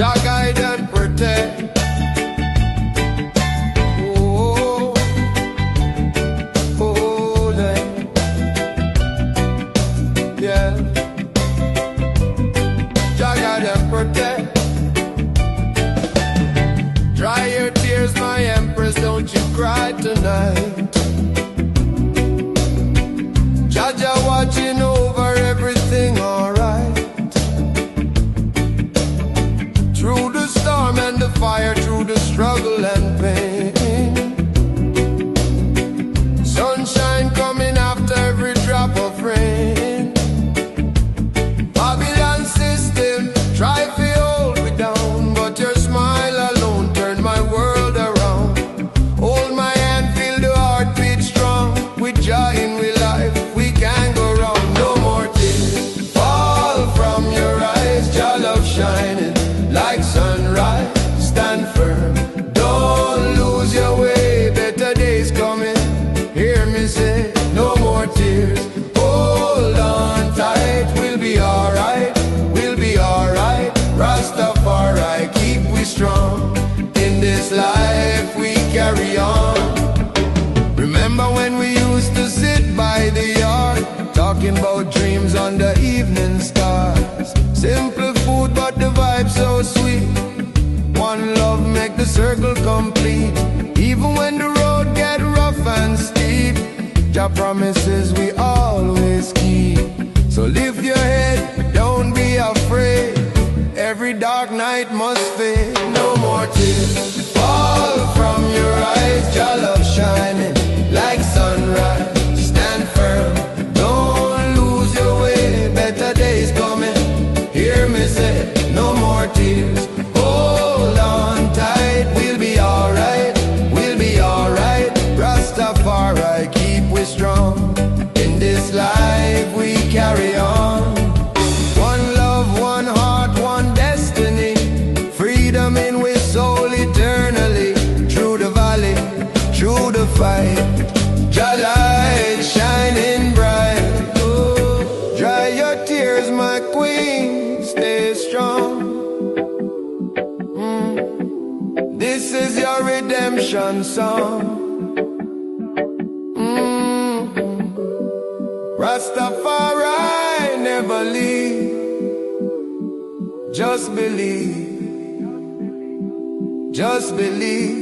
Jah guide and protect. Oh, hold it. Yeah. Jah guide and protect. Dry your tears, my empress, don't you cry tonight. Jah watching over everything, alright. Through the storm and the fire, through the struggle and pain, sunshine coming after every drop of rain. Babylon system try to hold me down, but your smile alone turned my world around. Hold my hand, feel the heartbeat strong. With Jah in we life, we can't go wrong. No more tears fall from your eyes. Jah love shining like sunrise. Stand firm, don't lose your way. Better days coming, hear me say. No more tears, hold on tight. We'll be alright, we'll be alright. Rastafari, keep we strong. In this life we carry on. Remember when we used to sit by the yard, talking about dreams under evening stars. Simple food but the vibe so sweet. One love make the circle complete. Even when the road get rough and steep, Jah promises we always keep. So lift your head, don't be afraid. Every dark night must fade. No more tears fall from your eyes. Jah love shining like sunrise. Stand firm, don't lose your way. Better days coming, hear me say. No more tears, hold on tight. We'll be alright, we'll be alright. Rastafari, keep we strong. In this life we carry on. One love, one heart, one destiny. Freedom in we soul eternally. Through the valley, through the fight, Jah light shining bright. Oh, dry your tears, my queen, stay strong. This is your redemption song. Rastafari never leave. Just believe, just believe.